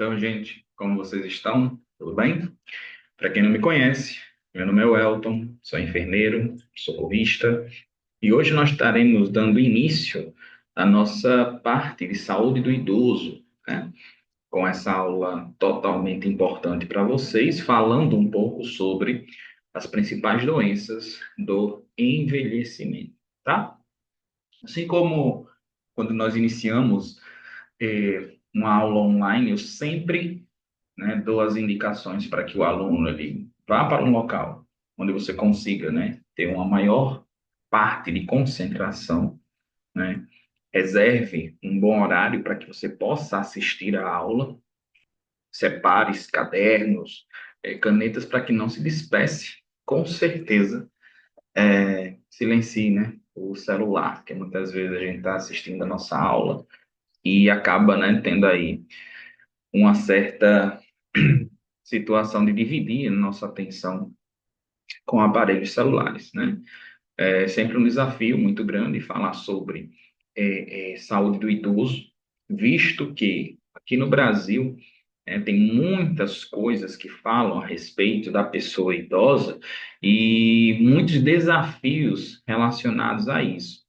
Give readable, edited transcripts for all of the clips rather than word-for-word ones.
Então, gente, como vocês estão? Tudo bem? Para quem não me conhece, meu nome é Welton, sou enfermeiro, socorrista, e hoje nós estaremos dando início à nossa parte de saúde do idoso, né? Com essa aula totalmente importante para vocês, falando um pouco sobre as principais doenças do envelhecimento, tá? Assim como quando nós iniciamos uma aula online, eu sempre, né, dou as indicações para que o aluno ele vá para um local onde você consiga, né, ter uma maior parte de concentração, né? Reserve um bom horário para que você possa assistir a aula, separe cadernos, canetas para que não se disperse. Com certeza, silencie, né, o celular, porque muitas vezes a gente está assistindo a nossa aula e acaba, né, tendo aí uma certa situação de dividir nossa atenção com aparelhos celulares, né? É sempre um desafio muito grande falar sobre saúde do idoso, visto que aqui no Brasil tem muitas coisas que falam a respeito da pessoa idosa e muitos desafios relacionados a isso.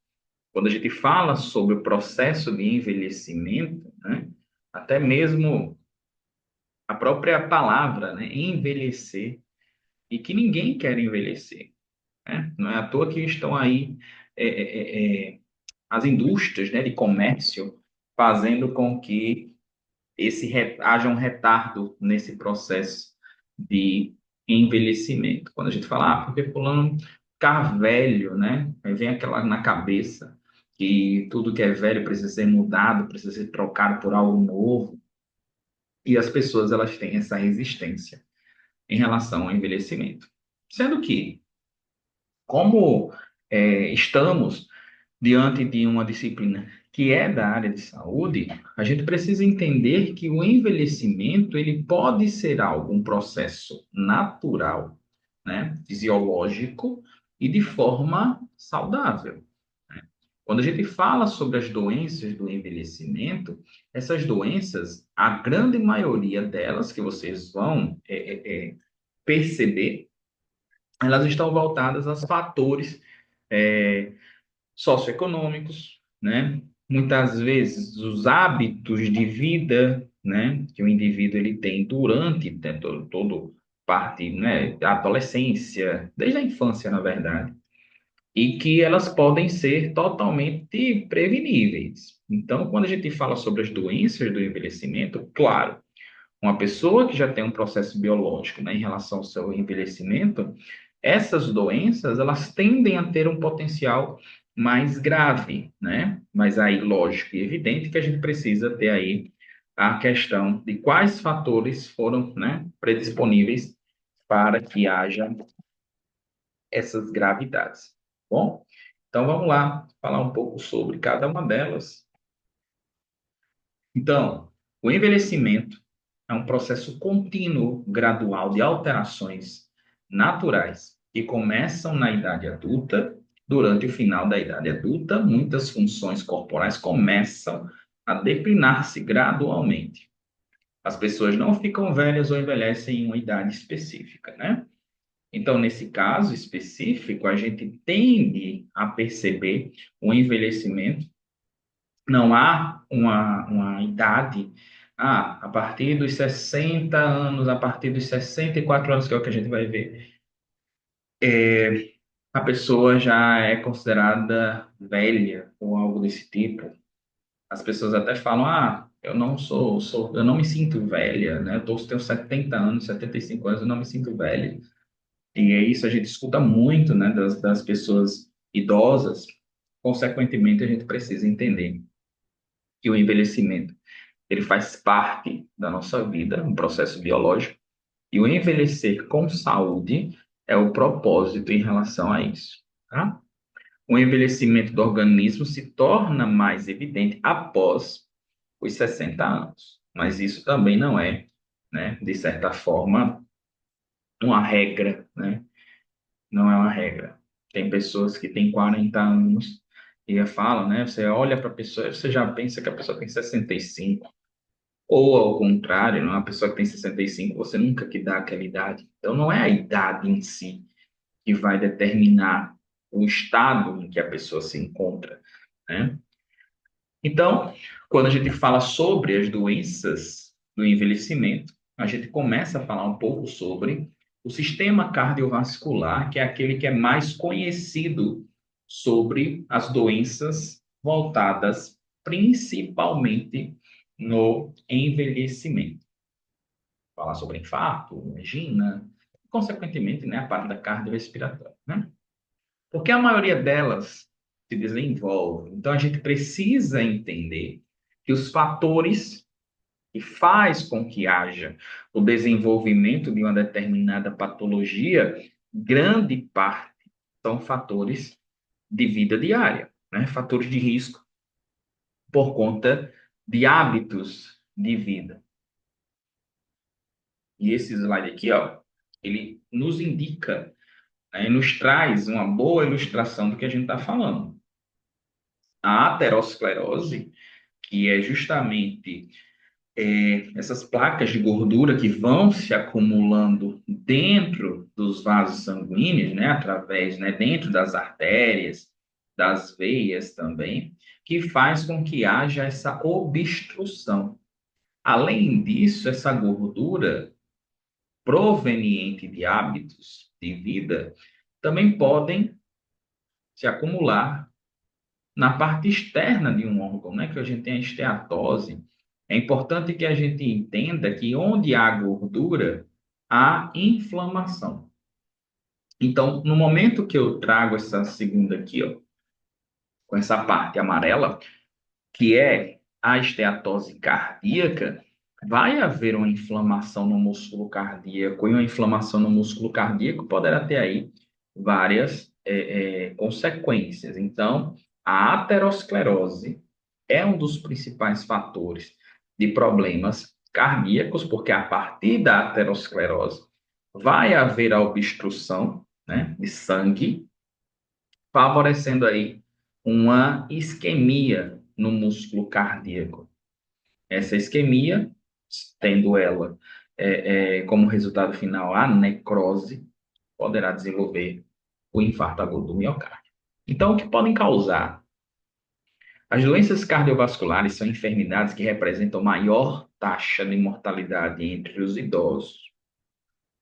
Quando a gente fala sobre o processo de envelhecimento, né, até mesmo a própria palavra, né, envelhecer, e que ninguém quer envelhecer, né? Não é à toa que estão aí é, é, é, as indústrias, né, de comércio fazendo com que haja um retardo nesse processo de envelhecimento. Quando a gente fala, porque fulano ficar velho, né? Aí vem aquela na cabeça que tudo que é velho precisa ser mudado, precisa ser trocado por algo novo, e as pessoas elas têm essa resistência em relação ao envelhecimento. Sendo que, como estamos diante de uma disciplina que é da área de saúde, a gente precisa entender que o envelhecimento ele pode ser algo, um processo natural, né, fisiológico e de forma saudável. Quando a gente fala sobre as doenças do envelhecimento, essas doenças, a grande maioria delas que vocês vão perceber, elas estão voltadas aos fatores é, socioeconômicos, né? Muitas vezes os hábitos de vida, né, que o indivíduo ele tem durante, né, todo parte, né, da adolescência, desde a infância, na verdade, e que elas podem ser totalmente preveníveis. Então, quando a gente fala sobre as doenças do envelhecimento, claro, uma pessoa que já tem um processo biológico, né, em relação ao seu envelhecimento, essas doenças, elas tendem a ter um potencial mais grave, né? Mas aí, lógico e evidente que a gente precisa ter aí a questão de quais fatores foram, né, predisponíveis para que haja essas gravidades. Bom, então vamos lá falar um pouco sobre cada uma delas. Então, o envelhecimento é um processo contínuo, gradual de alterações naturais que começam na idade adulta. Durante o final da idade adulta, muitas funções corporais começam a declinar-se gradualmente. As pessoas não ficam velhas ou envelhecem em uma idade específica, né? Então, nesse caso específico, a gente tende a perceber o envelhecimento. Não há uma idade, a partir dos 60 anos, a partir dos 64 anos, que é o que a gente vai ver, a pessoa já é considerada velha ou algo desse tipo. As pessoas até falam, eu não eu não me sinto velha, né? Tenho 70 anos, 75 anos, eu não me sinto velha. E é isso, a gente escuta muito, né, das pessoas idosas. Consequentemente, a gente precisa entender que o envelhecimento ele faz parte da nossa vida, um processo biológico, e o envelhecer com saúde é o propósito em relação a isso, tá? O envelhecimento do organismo se torna mais evidente após os 60 anos, mas isso também não é, né, de certa forma, uma regra, né? Não é uma regra. Tem pessoas que têm 40 anos e falam, né? Você olha para a pessoa e você já pensa que a pessoa tem 65. Ou ao contrário, uma pessoa que tem 65, você nunca que dá aquela idade. Então, não é a idade em si que vai determinar o estado em que a pessoa se encontra, né? Então, quando a gente fala sobre as doenças do envelhecimento, a gente começa a falar um pouco sobre o sistema cardiovascular, que é aquele que é mais conhecido sobre as doenças voltadas principalmente no envelhecimento. Falar sobre infarto, angina, consequentemente, né, a parte da cardiorrespiratória, né? Porque a maioria delas se desenvolve. Então, a gente precisa entender que os fatores que faz com que haja o desenvolvimento de uma determinada patologia, grande parte são fatores de vida diária, né? Fatores de risco por conta de hábitos de vida. E esse slide aqui, ó, ele nos indica, né, nos traz uma boa ilustração do que a gente está falando. A aterosclerose, que é justamente essas placas de gordura que vão se acumulando dentro dos vasos sanguíneos, né, através, né, dentro das artérias, das veias também, que faz com que haja essa obstrução. Além disso, essa gordura proveniente de hábitos de vida também podem se acumular na parte externa de um órgão, né, que a gente tem a esteatose. É importante que a gente entenda que onde há gordura, há inflamação. Então, no momento que eu trago essa segunda aqui, ó, com essa parte amarela, que é a esteatose cardíaca, vai haver uma inflamação no músculo cardíaco, e uma inflamação no músculo cardíaco poderá ter aí várias consequências. Então, a aterosclerose é um dos principais fatores de problemas cardíacos, porque a partir da aterosclerose vai haver a obstrução, né, de sangue, favorecendo aí uma isquemia no músculo cardíaco. Essa isquemia, tendo ela como resultado final a necrose, poderá desenvolver o infarto agudo do miocárdio. Então, o que podem causar? As doenças cardiovasculares são enfermidades que representam maior taxa de mortalidade entre os idosos.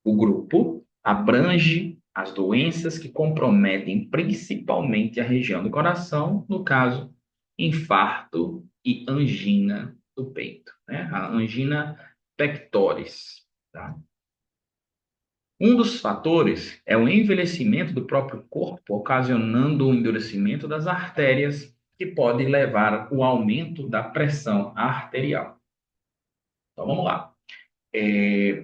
O grupo abrange as doenças que comprometem principalmente a região do coração, no caso, infarto e angina do peito, né? A angina pectoris, tá? Um dos fatores é o envelhecimento do próprio corpo, ocasionando o endurecimento das artérias, que pode levar ao aumento da pressão arterial. Então vamos lá.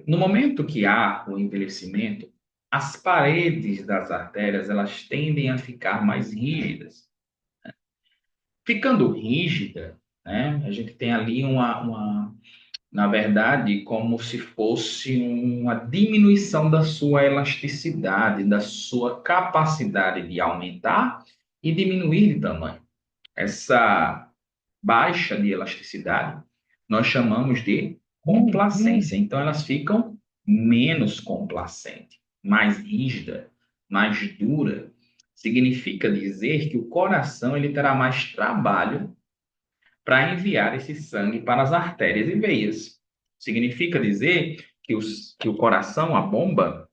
No momento que há o envelhecimento, as paredes das artérias elas tendem a ficar mais rígidas. Ficando rígida, né, a gente tem ali na verdade, como se fosse uma diminuição da sua elasticidade, da sua capacidade de aumentar e diminuir de tamanho. Essa baixa de elasticidade nós chamamos de complacência. Então, elas ficam menos complacente, mais rígida, mais dura. Significa dizer que o coração ele terá mais trabalho para enviar esse sangue para as artérias e veias. Significa dizer que o coração, a bomba,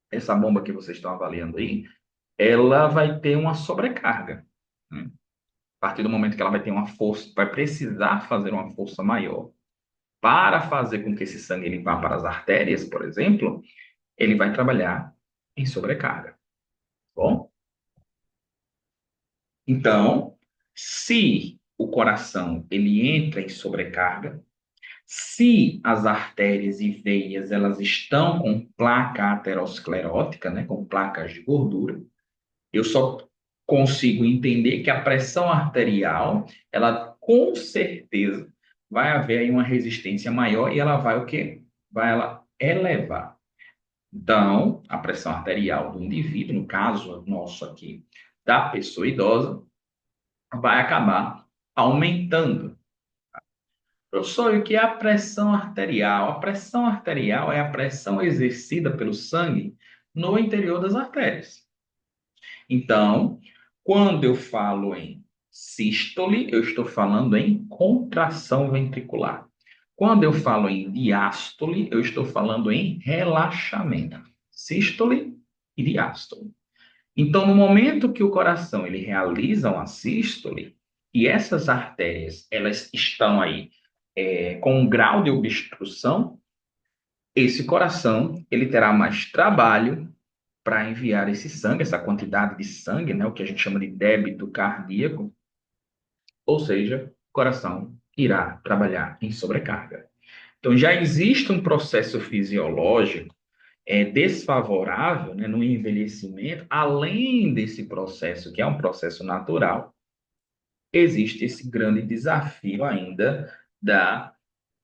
essa bomba que vocês estão avaliando aí, ela vai ter uma sobrecarga, né? A partir do momento que ela vai ter uma força, vai precisar fazer uma força maior para fazer com que esse sangue ele vá para as artérias, por exemplo, ele vai trabalhar em sobrecarga. Bom, então, se o coração ele entra em sobrecarga, se as artérias e veias elas estão com placa aterosclerótica, né, com placas de gordura, eu só consigo entender que a pressão arterial, ela com certeza vai haver aí uma resistência maior e ela vai o quê? Vai ela elevar. Então, a pressão arterial do indivíduo, no caso nosso aqui, da pessoa idosa, vai acabar aumentando. Professor, e o que é a pressão arterial? A pressão arterial é a pressão exercida pelo sangue no interior das artérias. Então, quando eu falo em sístole, eu estou falando em contração ventricular. Quando eu falo em diástole, eu estou falando em relaxamento. Sístole e diástole. Então, no momento que o coração ele realiza uma sístole, e essas artérias elas estão aí com um grau de obstrução, esse coração ele terá mais trabalho para enviar esse sangue, essa quantidade de sangue, né, o que a gente chama de débito cardíaco, ou seja, o coração irá trabalhar em sobrecarga. Então, já existe um processo fisiológico desfavorável, né, no envelhecimento, além desse processo, que é um processo natural, existe esse grande desafio ainda da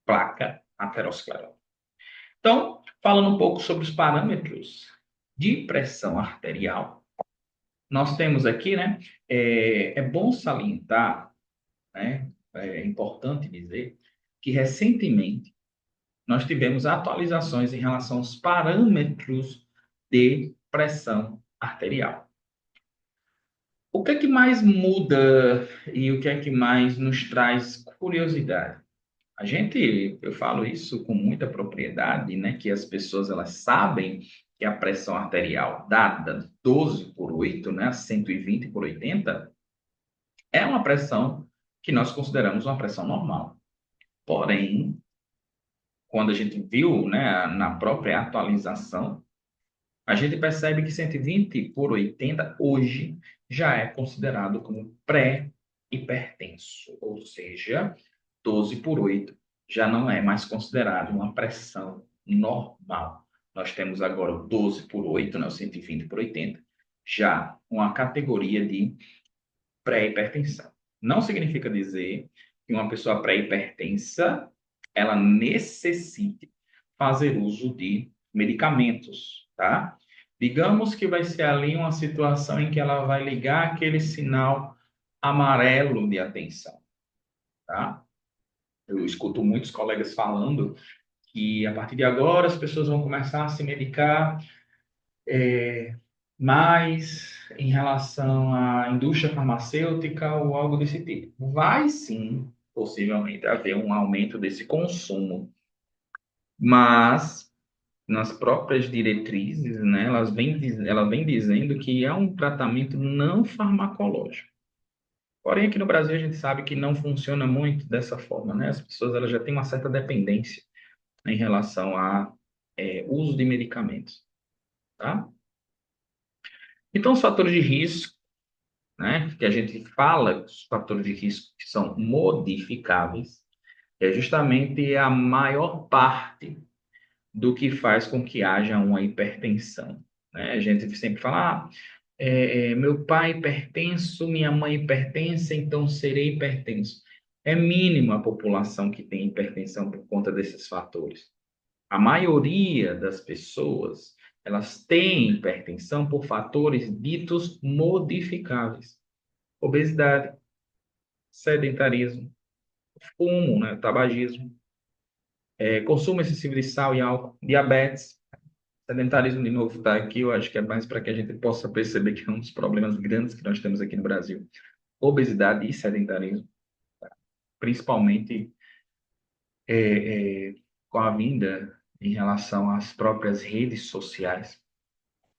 placa aterosclerótica. Então, falando um pouco sobre os parâmetros de pressão arterial, nós temos aqui, né, é bom salientar, né, é importante dizer, que recentemente nós tivemos atualizações em relação aos parâmetros de pressão arterial. O que é que mais muda e o que é que mais nos traz curiosidade? Eu falo isso com muita propriedade, né, que as pessoas elas sabem que a pressão arterial dada 12 por 8, né, 120 por 80, é uma pressão que nós consideramos uma pressão normal. Porém, quando a gente viu, né, na própria atualização, a gente percebe que 120 por 80 hoje já é considerado como pré-hipertenso, ou seja, 12 por 8 já não é mais considerado uma pressão normal. Nós temos agora o 12 por 8, né, o 120 por 80, já uma categoria de pré-hipertensão. Não significa dizer que uma pessoa pré-hipertensa ela necessite fazer uso de medicamentos, tá? Digamos que vai ser ali uma situação em que ela vai ligar aquele sinal amarelo de atenção, tá? Eu escuto muitos colegas falando que a partir de agora as pessoas vão começar a se medicar mais em relação à indústria farmacêutica ou algo desse tipo. Vai sim, possivelmente, haver um aumento desse consumo, mas nas próprias diretrizes, né, ela vem dizendo que é um tratamento não farmacológico. Porém, aqui no Brasil a gente sabe que não funciona muito dessa forma, né? As pessoas elas já têm uma certa dependência em relação a uso de medicamentos, tá? Então, os fatores de risco, né, que a gente fala, os fatores de risco que são modificáveis, é justamente a maior parte do que faz com que haja uma hipertensão, né? A gente sempre fala, meu pai é hipertenso, minha mãe é hipertensa, então serei hipertenso. É mínima a população que tem hipertensão por conta desses fatores. A maioria das pessoas, elas têm hipertensão por fatores ditos modificáveis. Obesidade, sedentarismo, fumo, né, tabagismo, consumo excessivo de sal e álcool, diabetes, sedentarismo de novo está aqui, eu acho que é mais para que a gente possa perceber que é um dos problemas grandes que nós temos aqui no Brasil. Obesidade e sedentarismo, principalmente com a vinda em relação às próprias redes sociais.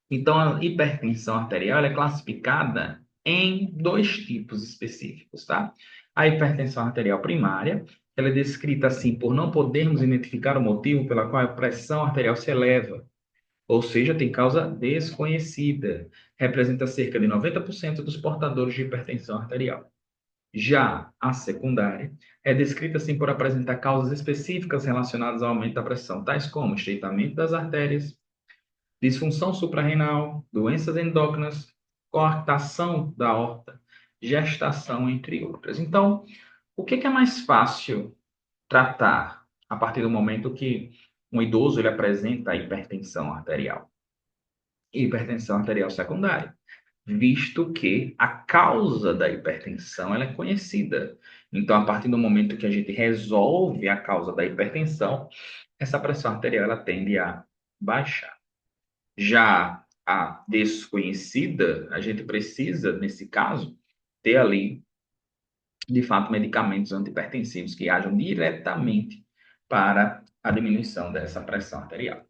Então, a hipertensão arterial é classificada em dois tipos específicos, tá? A hipertensão arterial primária, ela é descrita assim por não podermos identificar o motivo pela qual a pressão arterial se eleva, ou seja, tem causa desconhecida. Representa cerca de 90% dos portadores de hipertensão arterial. Já a secundária é descrita assim por apresentar causas específicas relacionadas ao aumento da pressão, tais como estreitamento das artérias, disfunção suprarrenal, doenças endócrinas, coartação da aorta, gestação, entre outras. Então, o que é mais fácil tratar a partir do momento que um idoso ele apresenta hipertensão arterial? Hipertensão arterial secundária, visto que a causa da hipertensão ela é conhecida. Então, a partir do momento que a gente resolve a causa da hipertensão, essa pressão arterial ela tende a baixar. Já a desconhecida, a gente precisa, nesse caso, ter ali, de fato, medicamentos antihipertensivos que ajam diretamente para a diminuição dessa pressão arterial.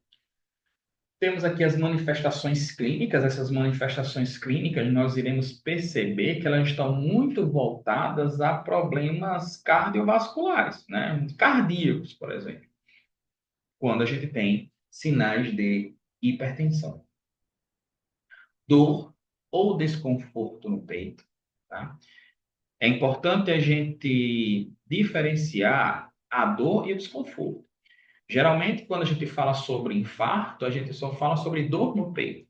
Temos aqui as manifestações clínicas. Essas manifestações clínicas, nós iremos perceber que elas estão muito voltadas a problemas cardiovasculares, né? Cardíacos, por exemplo, quando a gente tem sinais de hipertensão. Dor ou desconforto no peito, tá? É importante a gente diferenciar a dor e o desconforto. Geralmente, quando a gente fala sobre infarto, a gente só fala sobre dor no peito.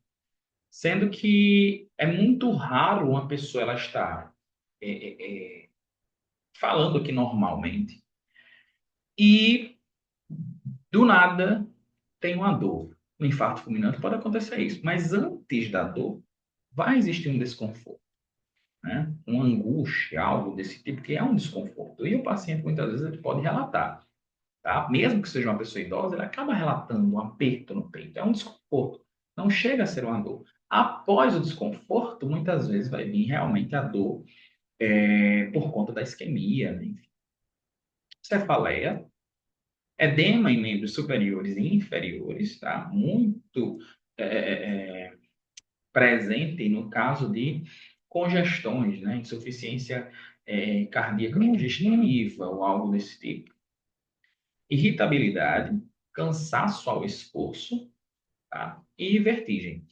Sendo que é muito raro uma pessoa ela estar é, é, falando aqui normalmente e do nada tem uma dor. Um infarto fulminante pode acontecer isso, mas antes da dor vai existir um desconforto, né? Uma angústia, algo desse tipo que é um desconforto. E o paciente muitas vezes ele pode relatar, tá? Mesmo que seja uma pessoa idosa, ele acaba relatando um aperto no peito, é um desconforto. Não chega a ser uma dor. Após o desconforto, muitas vezes vai vir realmente a dor por conta da isquemia, né? Cefaleia, edema em membros superiores e inferiores, tá? Muito é, é, presente no caso de congestões, né? Insuficiência cardíaca congestiva ou algo desse tipo. Irritabilidade, cansaço ao esforço, tá? E vertigem.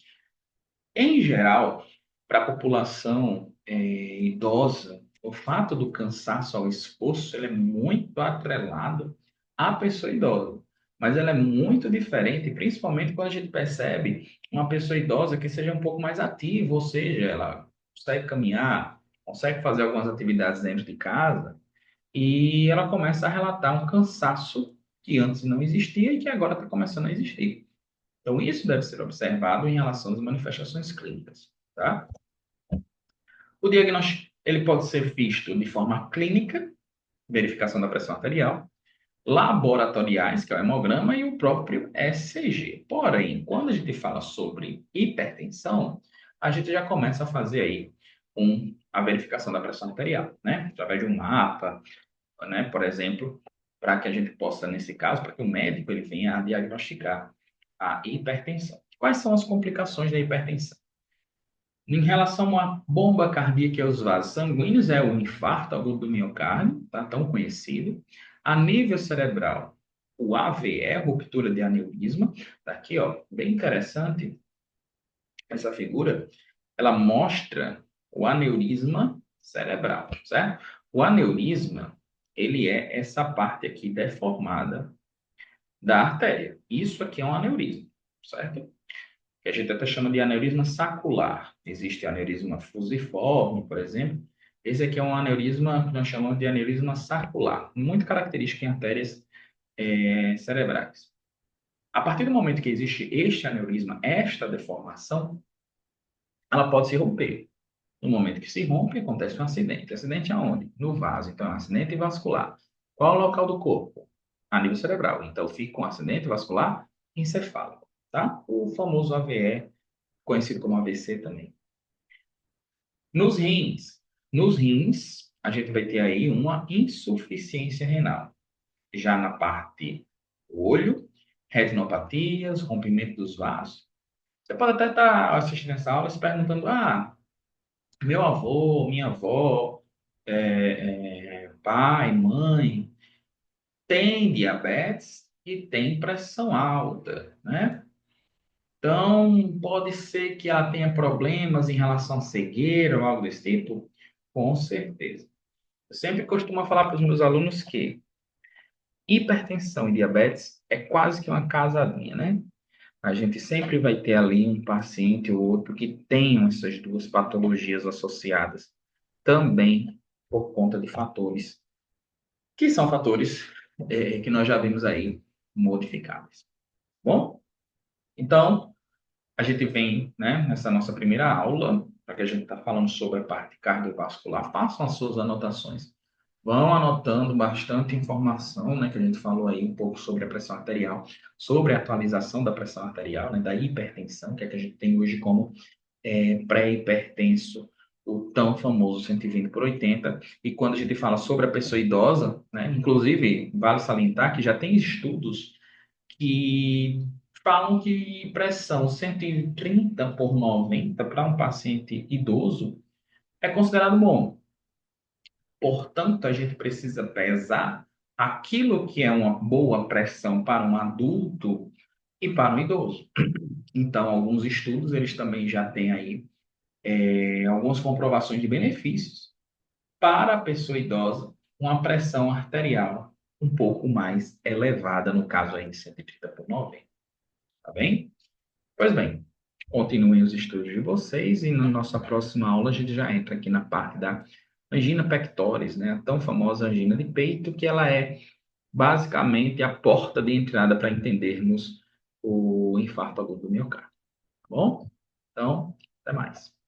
Em geral, para a população idosa, o fato do cansaço ao esforço ele é muito atrelado à pessoa idosa. Mas ela é muito diferente, principalmente quando a gente percebe uma pessoa idosa que seja um pouco mais ativa, ou seja, ela consegue caminhar, consegue fazer algumas atividades dentro de casa, e ela começa a relatar um cansaço que antes não existia e que agora está começando a existir. Então, isso deve ser observado em relação às manifestações clínicas, tá? O diagnóstico, ele pode ser visto de forma clínica, verificação da pressão arterial, laboratoriais, que é o hemograma, e o próprio ECG. Porém, quando a gente fala sobre hipertensão, a gente já começa a fazer aí a verificação da pressão arterial, né? Através de um mapa, né? Por exemplo, para que a gente possa, nesse caso, para que o médico ele venha a diagnosticar a hipertensão. Quais são as complicações da hipertensão? Em relação à bomba cardíaca e aos vasos sanguíneos, é o infarto agudo do miocárdio, tá? Tão conhecido. A nível cerebral, o AVE, ruptura de aneurisma. Tá aqui, ó, bem interessante essa figura. Ela mostra o aneurisma cerebral, certo? O aneurisma, ele é essa parte aqui deformada da artéria. Isso aqui é um aneurisma, certo? Que a gente até chama de aneurisma sacular. Existe aneurisma fusiforme, por exemplo. Esse aqui é um aneurisma que nós chamamos de aneurisma sacular, muito característico em artérias cerebrais. A partir do momento que existe este aneurisma, esta deformação, ela pode se romper. No momento que se rompe, acontece um acidente. Acidente aonde? No vaso. Então, é um acidente vascular. Qual é o local do corpo? A nível cerebral. Então, fica um acidente vascular encefálico, tá? O famoso AVE, conhecido como AVC também. Nos rins. Nos rins, a gente vai ter aí uma insuficiência renal. Já na parte do olho, retinopatias, rompimento dos vasos. Você pode até estar assistindo essa aula se perguntando, meu avô, minha avó, pai, mãe, tem diabetes e tem pressão alta, né? Então, pode ser que ela tenha problemas em relação à cegueira ou algo desse tipo, com certeza. Eu sempre costumo falar para os meus alunos que hipertensão e diabetes é quase que uma casadinha, né? A gente sempre vai ter ali um paciente ou outro que tenham essas duas patologias associadas, também por conta de fatores que são fatores que nós já vimos aí modificáveis. Bom, então a gente vem, né, nessa nossa primeira aula, para que a gente está falando sobre a parte cardiovascular, façam as suas anotações. Vão anotando bastante informação, né, que a gente falou aí um pouco sobre a pressão arterial, sobre a atualização da pressão arterial, né, da hipertensão, que é que a gente tem hoje como pré-hipertenso, o tão famoso 120 por 80. E quando a gente fala sobre a pessoa idosa, né, inclusive, vale salientar que já tem estudos que falam que pressão 130 por 90 para um paciente idoso é considerado bom. Portanto, a gente precisa pesar aquilo que é uma boa pressão para um adulto e para um idoso. Então, alguns estudos, eles também já têm aí algumas comprovações de benefícios para a pessoa idosa, uma pressão arterial um pouco mais elevada, no caso aí de 130 por 90, tá bem? Pois bem, continuem os estudos de vocês e na nossa próxima aula a gente já entra aqui na parte da angina pectoris, né? A tão famosa angina de peito, que ela é basicamente a porta de entrada para entendermos o infarto agudo do miocárdio, tá bom? Então, até mais.